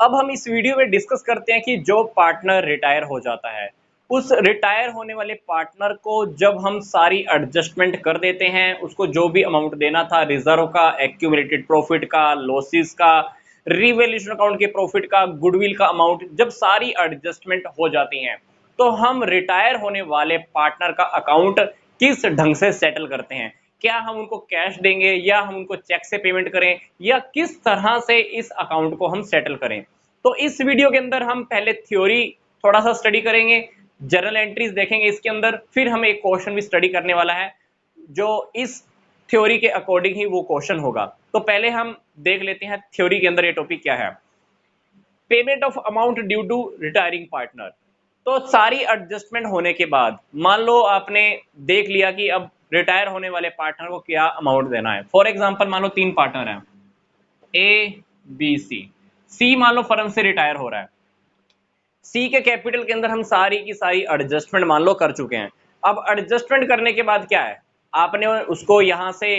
अब हम इस वीडियो में डिस्कस करते हैं कि जो पार्टनर रिटायर हो जाता है, उस रिटायर होने वाले पार्टनर को जब हम सारी एडजस्टमेंट कर देते हैं, उसको जो भी अमाउंट देना था रिजर्व का, एक्यूमुलेटेड प्रॉफिट का, लॉसेस का, रिवैल्यूएशन अकाउंट के प्रॉफिट का, गुडविल का अमाउंट, जब सारी एडजस्टमेंट हो जाती हैं, तो हम रिटायर होने वाले पार्टनर का अकाउंट किस ढंग से सेटल करते हैं। क्या हम उनको कैश देंगे या हम उनको चेक से पेमेंट करें या किस तरह से इस अकाउंट को हम सेटल करें। तो इस वीडियो के अंदर हम पहले थ्योरी थोड़ा सा स्टडी करेंगे, जर्नल एंट्रीज देखेंगे इसके अंदर, फिर हम एक क्वेश्चन भी स्टडी करने वाला है जो इस थ्योरी के अकॉर्डिंग ही वो क्वेश्चन होगा। तो पहले हम देख लेते हैं थ्योरी के अंदर ये टॉपिक क्या है। Payment of amount due to retiring partner. तो सारी एडजस्टमेंट होने के बाद मान लो आपने देख लिया कि अब रिटायर होने वाले पार्टनर को क्या अमाउंट देना है। फॉर एग्जांपल मान लो 3 पार्टनर हैं, ए बी सी। सी मान लो फर्म से रिटायर हो रहा है। सी के कैपिटल के अंदर हम सारी की सारी एडजस्टमेंट मान लो कर चुके हैं। अब एडजस्टमेंट करने के बाद क्या है, आपने उसको यहां से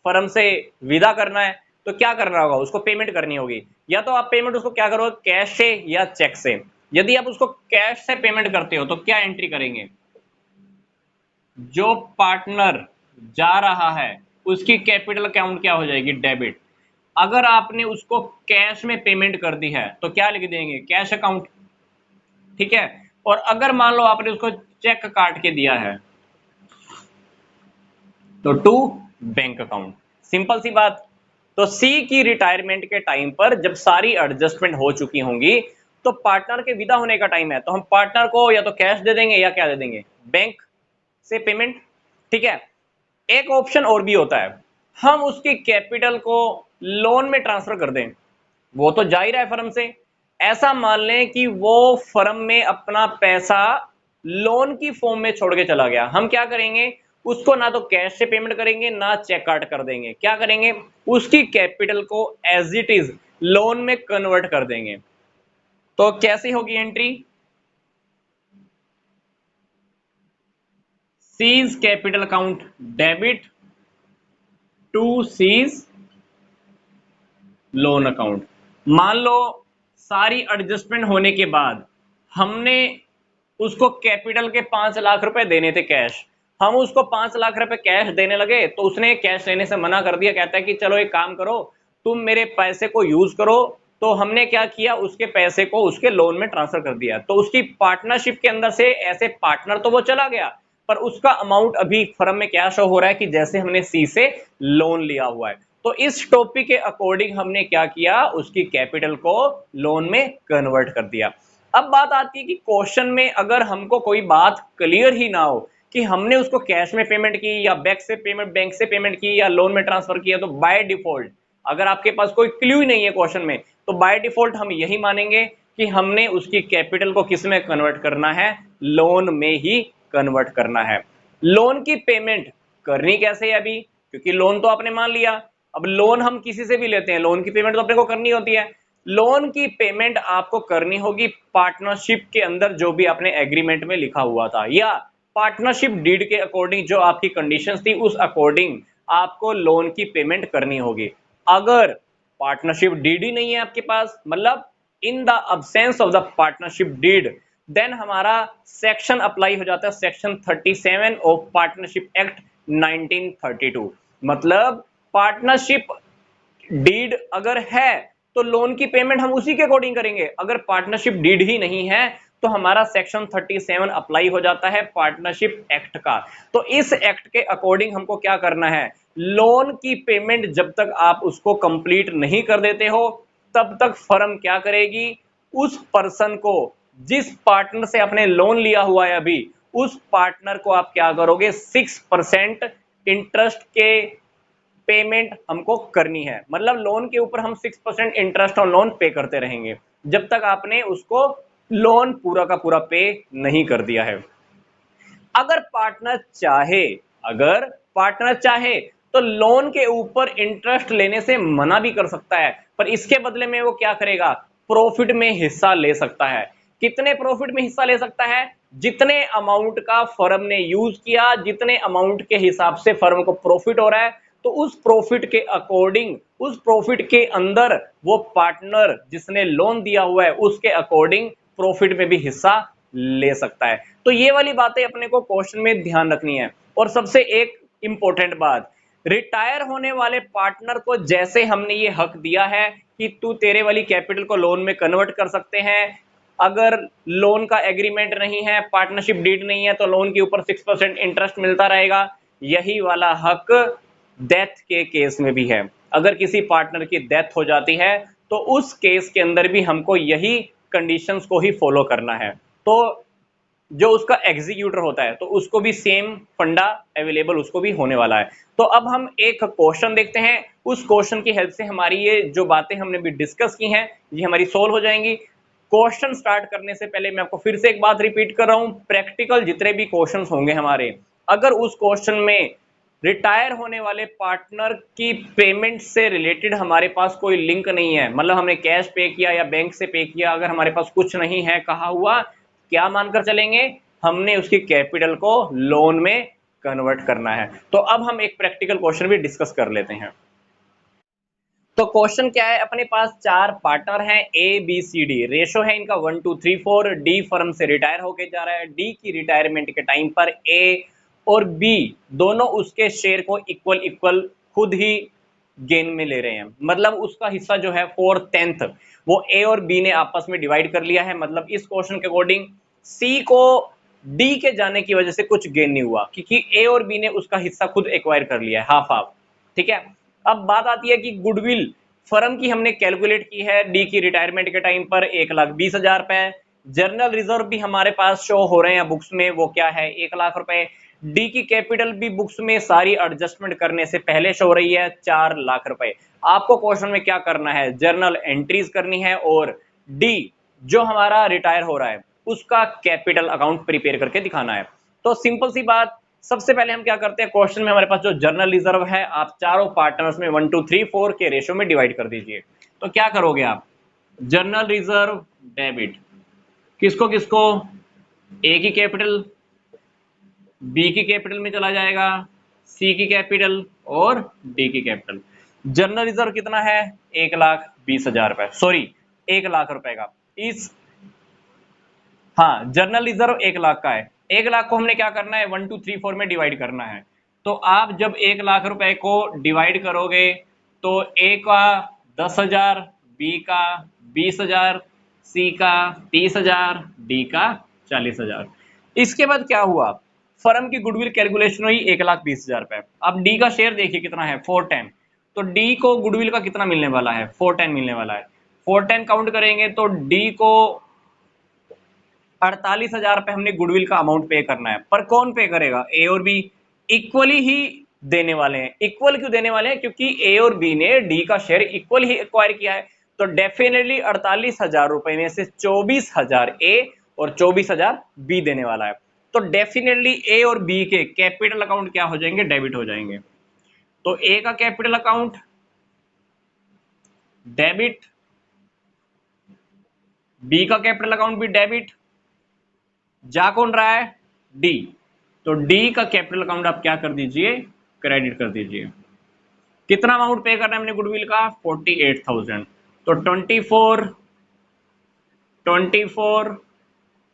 फर्म से विदा करना है, तो क्या करना होगा, उसको पेमेंट करनी होगी। या तो आप पेमेंट उसको क्या करोगे, कैश से या चेक से। यदि आप उसको कैश से पेमेंट करते हो तो क्या एंट्री करेंगे, जो पार्टनर जा रहा है उसकी कैपिटल अकाउंट क्या हो जाएगी, डेबिट। अगर आपने उसको कैश में पेमेंट कर दी है तो क्या लिख देंगे, कैश अकाउंट। ठीक है। और अगर मान लो आपने उसको चेक काट के दिया है तो टू बैंक अकाउंट। सिंपल सी बात। तो सी की रिटायरमेंट के टाइम पर जब सारी एडजस्टमेंट हो चुकी होंगी तो पार्टनर के विदा होने का टाइम है, तो हम पार्टनर को या तो कैश दे देंगे या क्या दे देंगे, बैंक से पेमेंट। ठीक है। एक ऑप्शन और भी होता है, हम उसकी कैपिटल को लोन में ट्रांसफर कर दें। वो तो जा ही रहा है फर्म से, ऐसा मान लें कि वो फर्म में अपना पैसा लोन की फॉर्म में छोड़ के चला गया। हम क्या करेंगे, उसको ना तो कैश से पेमेंट करेंगे ना चेक काट कर देंगे, क्या करेंगे, उसकी कैपिटल को एज इट इज लोन में कन्वर्ट कर देंगे। तो कैसी होगी entry, C's capital account debit to C's loan account. मान लो सारी एडजस्टमेंट होने के बाद हमने उसको कैपिटल के 5 लाख रुपए देने थे कैश, हम उसको 5 लाख रुपए कैश देने लगे तो उसने कैश लेने से मना कर दिया, कहता है कि चलो एक काम करो, तुम मेरे पैसे को यूज करो। तो हमने क्या किया, उसके पैसे को उसके लोन में ट्रांसफर कर दिया। तो उसकी पार्टनरशिप के अंदर से ऐसे पार्टनर तो वो चला गया, पर उसका अमाउंट अभी फर्म में क्या शो हो रहा है कि जैसे हमने सी से लोन लिया हुआ है। तो इस टॉपिक के अकॉर्डिंग हमने क्या किया, उसकी कैपिटल को लोन में कन्वर्ट कर दिया। अब बात आती है कि क्वेश्चन में अगर हमको कोई बात क्लियर ही ना हो कि हमने उसको कैश में पेमेंट की या बैंक से पेमेंट की या लोन में ट्रांसफर किया, तो बाय डिफॉल्ट अगर आपके पास कोई क्लू ही नहीं है क्वेश्चन में, तो बाय डिफॉल्ट हम यही मानेंगे कि हमने उसकी कैपिटल को किस में कन्वर्ट करना है, लोन में ही कन्वर्ट करना है। लोन की पेमेंट करनी कैसे है अभी, क्योंकि लोन तो आपने मान लिया। अब लोन हम किसी से भी लेते हैं, लोन की पेमेंट तो अपने को करनी होती है। लोन की पेमेंट आपको करनी होगी पार्टनरशिप के अंदर जो भी आपने एग्रीमेंट में लिखा हुआ था, या पार्टनरशिप डीड के अकॉर्डिंग जो आपकी कंडीशंस थी उस अकॉर्डिंग आपको लोन की पेमेंट करनी होगी। अगर पार्टनरशिप डीड ही नहीं है आपके पास, मतलब in the absence of the partnership deed, then हमारा सेक्शन अप्लाई हो जाता है, सेक्शन 37 ऑफ पार्टनरशिप एक्ट 1932। मतलब पार्टनरशिप डीड अगर है तो लोन की पेमेंट हम उसी के अकॉर्डिंग करेंगे। अगर पार्टनरशिप डीड ही नहीं है तो हमारा सेक्शन 37 अप्लाई हो जाता है पार्टनरशिप एक्ट का। तो इस एक्ट के अकॉर्डिंग हमको क्या करना है, लोन की पेमेंट जब तक आप उसको कंप्लीट नहीं कर देते हो तब तक फर्म क्या करेगी, उस पर्सन को, जिस पार्टनर से आपने लोन लिया हुआ है अभी, उस पार्टनर को आप क्या करोगे, 6% इंटरेस्ट के पेमेंट हमको करनी है। मतलब लोन के ऊपर हम 6% इंटरेस्ट ऑन लोन पे करते रहेंगे जब तक आपने उसको लोन पूरा का पूरा पे नहीं कर दिया है। अगर पार्टनर चाहे, अगर पार्टनर चाहे तो लोन के ऊपर इंटरेस्ट लेने से मना भी कर सकता है, पर इसके बदले में वो क्या करेगा, प्रॉफिट में हिस्सा ले सकता है। कितने प्रॉफिट में हिस्सा ले सकता है, जितने अमाउंट का फर्म ने यूज किया, जितने अमाउंट के हिसाब से फर्म को प्रॉफिट हो रहा है तो उस प्रॉफिट के अकॉर्डिंग, उस प्रॉफिट के अंदर वो पार्टनर जिसने लोन दिया हुआ है उसके अकॉर्डिंग प्रॉफिट में भी हिस्सा ले सकता है। तो ये वाली बातें अपने को क्वेश्चन में ध्यान रखनी है। और सबसे एक इंपॉर्टेंट बात, रिटायर होने वाले पार्टनर को जैसे हमने ये हक दिया है कि तू तेरे वाली कैपिटल को लोन में कन्वर्ट कर सकते हैं, अगर लोन का एग्रीमेंट नहीं है, पार्टनरशिप डीड नहीं है, तो लोन के ऊपर 6% इंटरेस्ट मिलता रहेगा। यही वाला हक डेथ के केस में भी है। अगर किसी पार्टनर की डेथ हो जाती है तो उस केस के अंदर भी हमको यही कंडीशंस को ही फॉलो करना है। तो जो उसका एग्जीक्यूटर होता है तो उसको भी सेम फंडा अवेलेबल उसको भी होने वाला है। तो अब हम एक क्वेश्चन देखते हैं, उस क्वेश्चन की हेल्प से हमारी ये जो बातें हमने भी डिस्कस की हैं ये हमारी सोल्व हो जाएंगी। क्वेश्चन स्टार्ट करने से पहले मैं आपको फिर से एक बात रिपीट कर रहा हूं, प्रैक्टिकल जितने भी क्वेश्चंस होंगे हमारे, अगर उस क्वेश्चन में रिटायर होने वाले पार्टनर की पेमेंट से रिलेटेड हमारे पास कोई लिंक नहीं है, मतलब हमने कैश पे किया या बैंक से पे किया, अगर हमारे पास कुछ नहीं है कहा हुआ, क्या मानकर चलेंगे, हमने उसकी कैपिटल को लोन में कन्वर्ट करना है। तो अब हम एक प्रैक्टिकल क्वेश्चन भी डिस्कस कर लेते हैं। तो क्वेश्चन क्या है, अपने पास चार पार्टनर हैं A B C D, ratio है इनका 1 2 3 4। डी फर्म से रिटायर होके जा रहा है, डी की रिटायरमेंट के टाइम पर ए और बी दोनों उसके शेयर को इक्वल इक्वल खुद ही गेन में ले रहे हैं, मतलब उसका हिस्सा जो है 4/10 वो ए और बी ने आपस में डिवाइड कर लिया है। मतलब इस क्वेश्चन के अकॉर्डिंग सी को डी के जाने की वजह से कुछ गेन नहीं हुआ, क्योंकि ए और बी ने उसका हिस्सा खुद एक्वायर कर लिया है, हाफ हाफ। ठीक है, अब बात आती है कि गुडविल फर्म की हमने कैलकुलेट की है डी की रिटायरमेंट के टाइम पर 1,20,000 रुपए। जर्नल रिजर्व भी हमारे पास शो हो रहे हैं बुक्स में, वो क्या है 1,00,000 रुपए। डी की कैपिटल भी बुक्स में सारी एडजस्टमेंट करने से पहले शो हो रही है 4,00,000 रुपए। आपको क्वेश्चन में क्या करना है, जर्नल एंट्रीज करनी है और डी जो हमारा रिटायर हो रहा है उसका कैपिटल अकाउंट प्रिपेयर करके दिखाना है। तो सिंपल सी बात, सबसे पहले हम क्या करते हैं, क्वेश्चन में हमारे पास जो जर्नल रिजर्व है आप चारों पार्टनर्स में 1 2 3 4 के रेशियो में डिवाइड कर दीजिए। तो क्या करोगे आप, जर्नल रिजर्व डेबिट किसको किसको, ए की कैपिटल बी की कैपिटल में चला जाएगा, सी की कैपिटल और डी की कैपिटल। जर्नल रिजर्व कितना है 1,20,000 रुपए, सॉरी 1,00,000 रुपए का। इस हाँ जर्नल रिजर्व 1,00,000 का है, 1,00,000 को हमने क्या करना है 1 2 3 4 में डिवाइड करना है। तो आप जब 1,00,000 रुपए को डिवाइड करोगे तो ए का 10,000, बी का 20,000, सी का 30,000, डी का 40,000। इसके बाद क्या हुआ, फर्म की गुडविल कैलकुलेशन हुई 1,20,000 रुपए। अब डी का शेयर देखिए कितना है 410, तो डी को गुडविल का कितना मिलने वाला है 410 मिलने वाला है। 410 काउंट करेंगे तो डी को 48,000 रुपए हमने गुडविल का अमाउंट पे करना है, पर कौन पे करेगा, ए और बी इक्वली ही देने वाले हैं। इक्वल क्यों देने वाले हैं, क्योंकि ए और बी ने डी का शेयर इक्वल ही एक्वायर किया है। तो डेफिनेटली 48,000 रुपए में से 24,000 ए और 24,000 बी देने वाला है। तो डेफिनेटली ए और बी के कैपिटल अकाउंट क्या हो जाएंगे, डेबिट हो जाएंगे। तो ए का कैपिटल अकाउंट डेबिट, बी का कैपिटल अकाउंट भी डेबिट, जा कौन रहा है डी, तो डी का कैपिटल अकाउंट आप क्या कर दीजिए, क्रेडिट कर दीजिए। कितना अमाउंट पे करना है हमने गुडविल का 48,000, तो 24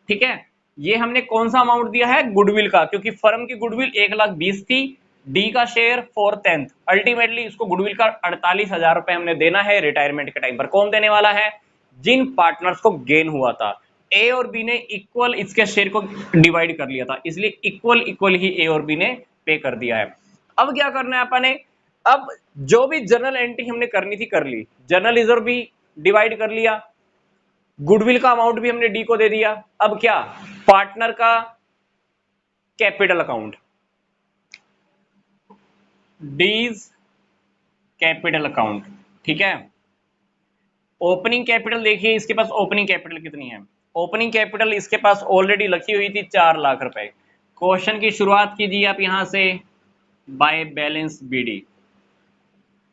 ठीक है। ये हमने कौन सा अमाउंट दिया है गुडविल का, क्योंकि फर्म की गुडविल 1,20,000 थी, डी का शेयर 4/10, अल्टीमेटली इसको गुडविल का 48,000 रुपए हमने देना है रिटायरमेंट के टाइम पर। कौन देने वाला है, जिन पार्टनर्स को गेन हुआ था। ए और बी ने इक्वल इसके शेयर को डिवाइड कर लिया था, इसलिए इक्वल इक्वल ही ए और बी ने पे कर दिया है। अब क्या करना है अपन ने, अब जो भी जर्नल एंट्री हमने करनी थी कर ली, जर्नल रिजर्व भी डिवाइड कर लिया, गुडविल का अमाउंट भी हमने डी को दे दिया। अब क्या, पार्टनर का कैपिटल अकाउंट, डीज कैपिटल अकाउंट, ठीक है। ओपनिंग कैपिटल देखिए इसके पास ओपनिंग कैपिटल कितनी है, ओपनिंग कैपिटल इसके पास ऑलरेडी लिखी हुई थी 4,00,000 रुपए। क्वेश्चन की शुरुआत कीजिए आप यहां से बाय बैलेंस बीडी,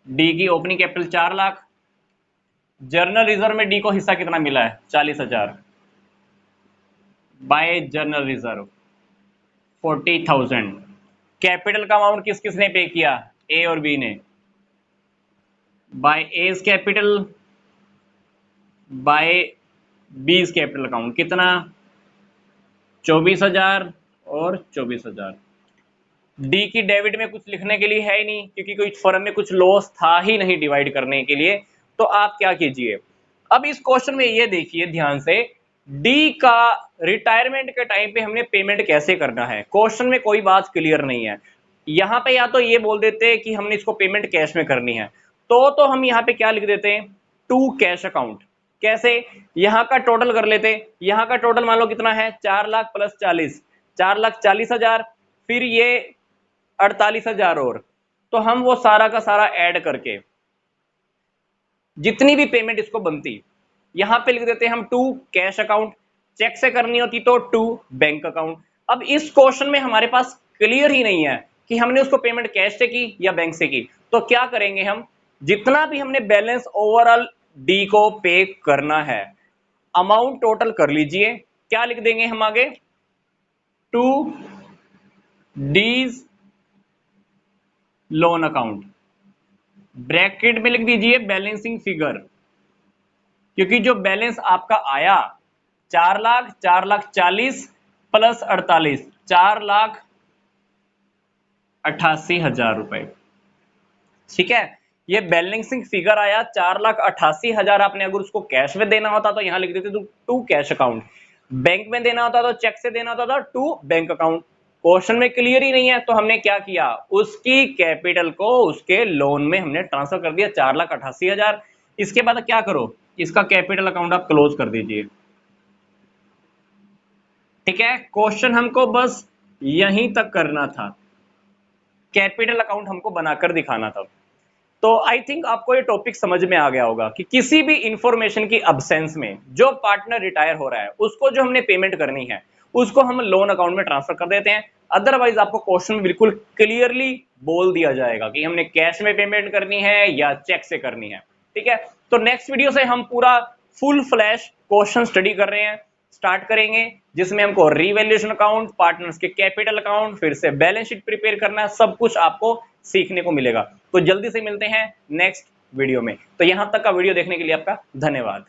डी की ओपनिंग कैपिटल 4,00,000, जर्नल रिजर्व में डी को हिस्सा कितना मिला है 40,000, बाय जर्नल रिजर्व 40,000। कैपिटल का अमाउंट किस किसने पे किया, ए और बी ने, by A's capital by B's capital account, कितना 24,000 और 24,000। डी की डेबिट में कुछ लिखने के लिए है ही नहीं, क्योंकि कोई फर्म में कुछ लॉस था ही नहीं डिवाइड करने के लिए। तो आप क्या कीजिए, अब इस क्वेश्चन में ये देखिए ध्यान से, डी का रिटायरमेंट के टाइम पे हमने पेमेंट कैसे करना है, क्वेश्चन में कोई बात क्लियर नहीं है। यहाँ पे या तो ये बोल देते कि हमने इसको पेमेंट कैश में करनी है, तो हम यहाँ पे क्या लिख देते हैं, टू कैश अकाउंट। कैसे, यहाँ का टोटल कर लेते, यहाँ का टोटल मान लो कितना है, 4 लाख प्लस 40, 4,40,000, फिर ये 48,000 और, तो हम वो सारा का सारा ऐड करके जितनी भी पेमेंट इसको बनती यहां पे लिख देते हैं हम टू कैश अकाउंट, चेक से करनी होती तो टू बैंक अकाउंट। अब इस क्वेश्चन में हमारे पास क्लियर ही नहीं है कि हमने उसको पेमेंट कैश से की या बैंक से की, तो क्या करेंगे हम, जितना भी हमने बैलेंस ओवरऑल डी को पे करना है अमाउंट टोटल कर लीजिए, क्या लिख देंगे हम आगे, to D's loan account, bracket में लिख दीजिए बैलेंसिंग फिगर, क्योंकि जो बैलेंस आपका आया 4,40,000 प्लस 48, 4,88,000 रुपए। ठीक है, ये बैलेंसिंग फिगर आया 4,88,000। आपने अगर उसको कैश में देना होता तो यहां लिख देते टू कैश अकाउंट, बैंक में देना होता तो चेक से देना होता था टू बैंक अकाउंट। क्वेश्चन में क्लियर ही नहीं है, तो हमने क्या किया, उसकी कैपिटल को उसके लोन में हमने ट्रांसफर कर दिया 4,88,000। इसके बाद क्या करो, इसका कैपिटल अकाउंट आप क्लोज कर दीजिए। ठीक है, क्वेश्चन हमको बस यहीं तक करना था, कैपिटल अकाउंट हमको बनाकर दिखाना था। तो आई थिंक आपको ये टॉपिक समझ में आ गया होगा कि किसी भी इंफॉर्मेशन की अब्सेंस में जो पार्टनर रिटायर हो रहा है उसको जो हमने पेमेंट करनी है उसको हम लोन अकाउंट में ट्रांसफर कर देते हैं। अदरवाइज आपको क्वेश्चन में बिल्कुल क्लियरली बोल दिया जाएगा कि हमने कैश में पेमेंट करनी है या चेक से करनी है। ठीक है, तो नेक्स्ट वीडियो से हम पूरा फुल फ्लैश क्वेश्चन स्टडी कर रहे हैं, स्टार्ट करेंगे, जिसमें हमको रीवैल्यूएशन अकाउंट, पार्टनर्स के कैपिटल अकाउंट, फिर से बैलेंस शीट प्रिपेयर करना है, सब कुछ आपको सीखने को मिलेगा। तो जल्दी से मिलते हैं नेक्स्ट वीडियो में। तो यहां तक का वीडियो देखने के लिए आपका धन्यवाद।